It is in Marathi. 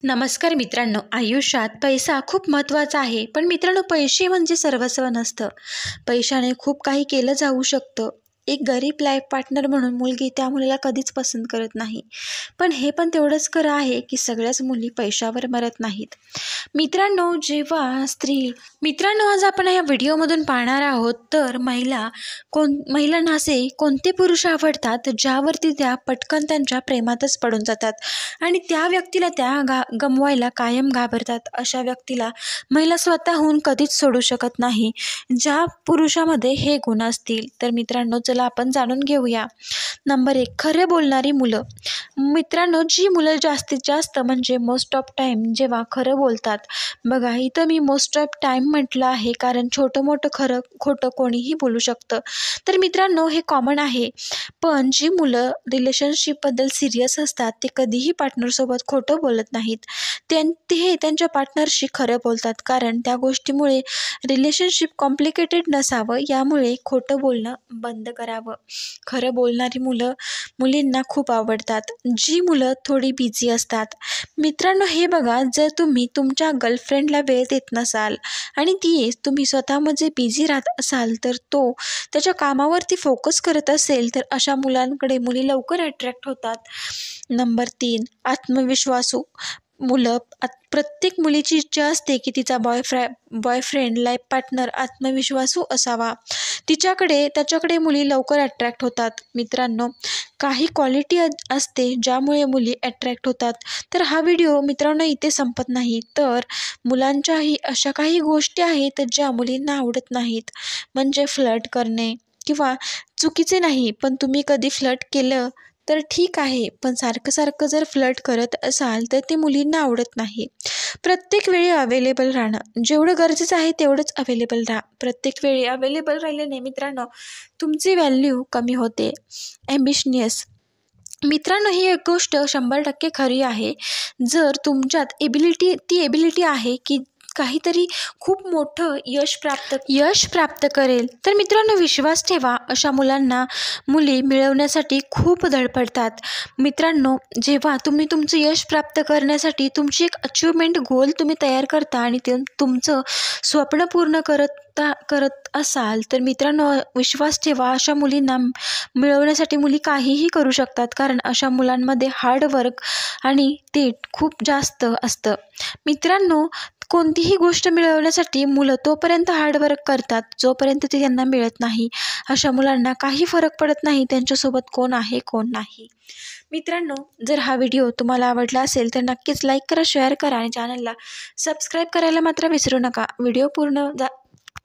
नमस्कार मित्रांनो, आयुष्यात पैसा खूप महत्त्वाचा आहे. पण मित्रांनो, पैसे म्हणजे सर्वस्व नसतं. पैशाने खूप काही केलं जाऊ शकतं. एक गरीब लाईफ पार्टनर म्हणून मुलगी त्या मुलीला कधीच पसंत करत नाही. पण हे पण तेवढंच खरं आहे की सगळ्याच मुली पैशावर मरत नाहीत. मित्रांनो, आज आपण या व्हिडिओमधून पाहणार आहोत तर महिलांना असे कोणते पुरुष आवडतात ज्यावरती त्या पटकन त्यांच्या प्रेमातच पडून जातात आणि त्या व्यक्तीला गमवायला कायम घाबरतात. अशा व्यक्तीला महिला स्वतःहून कधीच सोडू शकत नाही, ज्या पुरुषामध्ये हे गुण असतील. तर मित्रांनो, चला आपण जाणून घेऊया. नंबर 1, खरे बोलणारी मुलं. मित्रांनो, जी मुलं जास्तीत जास्त म्हणजे मोस्ट ऑफ टाईम जेव्हा खरं बोलतात, बघा इथं मी मोस्ट ऑफ टाईम म्हटलं आहे कारण छोटं मोठं खरं खोटं कोणीही बोलू शकतं. तर मित्रांनो, हे कॉमन आहे. पण जी मुलं रिलेशनशिपबद्दल सिरियस असतात ते कधीही पार्टनरसोबत खोटं बोलत नाहीत. ते त्यांच्या पार्टनरशी खरं बोलतात, कारण त्या गोष्टीमुळे रिलेशनशिप कॉम्प्लिकेटेड नसावं, यामुळे खोटं बोलणं बंद करावं. खरं बोलणारी मुलींना खूप आवडतात. जी मुलं थोडी बिझी असतात. मित्रांनो, हे बघा, जर तुम्ही तुमच्या गर्लफ्रेंडला वेळ देत नसाल आणि तुम्ही स्वतःमध्ये बिझी राहत असाल, तर तो त्याच्या कामावरती फोकस करत असेल, तर अशा मुलांकडे मुली लवकर अट्रॅक्ट होतात. नंबर 3, आत्मविश्वासू मुलं. प्रत्येक मुलीची इच्छा असते की तिचा बॉयफ्रेंड लाईफ पार्टनर आत्मविश्वासू असावा. त्याच्याकडे मुली लवकर अट्रॅक्ट होतात. मित्रांनो, काही क्वालिटी असते ज्यामुळे मुली अट्रॅक्ट होतात. तर हा व्हिडिओ मित्रांनो इथे संपत नाही. तर मुलांच्याही अशा काही गोष्टी आहेत ज्या मुलींना आवडत नाहीत. म्हणजे फ्लर्ट करणे किंवा चुकीचे नाही, पण तुम्ही कधी फ्लर्ट केलं तर ठीक आहे, पण सारखं जर फ्लर्ट करत असाल तर ते मुलींना आवडत नाही. प्रत्येक वेळी अवेलेबल राहणं. जेवढं गरजेचं आहे तेवढंच अवेलेबल राहा. प्रत्येक वेळी अवेलेबल राहिल्याने मित्रांनो तुमची व्हॅल्यू कमी होते. ॲम्बिशनियस. मित्रांनो, ही एक गोष्ट 100% खरी आहे. जर तुमच्यात ती एबिलिटी आहे की काहीतरी खूप मोठं यश प्राप्त करेल, तर मित्रांनो विश्वास ठेवा. अशा मुलांना मुली मिळवण्यासाठी खूप धडपडतात. मित्रांनो, जेव्हा तुम्ही तुमचं यश प्राप्त करण्यासाठी तुमची एक अचिव्हमेंट गोल तुम्ही तयार करता आणि तुमचं स्वप्न पूर्ण करत असाल, तर मित्रांनो विश्वास ठेवा, अशा मुलींना मिळवण्यासाठी मुली काहीही करू शकतात, कारण अशा मुलांमध्ये हार्डवर्क आणि ते खूप जास्त असतं. मित्रांनो, कोणतीही गोष्ट मिळवण्यासाठी मुलं तोपर्यंत हार्डवर्क करतात जोपर्यंत ते त्यांना मिळत नाही. अशा मुलांना काही फरक पडत नाही त्यांच्यासोबत कोण आहे कोण नाही. मित्रांनो, जर हा व्हिडिओ तुम्हाला आवडला असेल तर नक्कीच लाईक करा, शेअर करा आणि चॅनलला सबस्क्राईब करायला मात्र विसरू नका. व्हिडिओ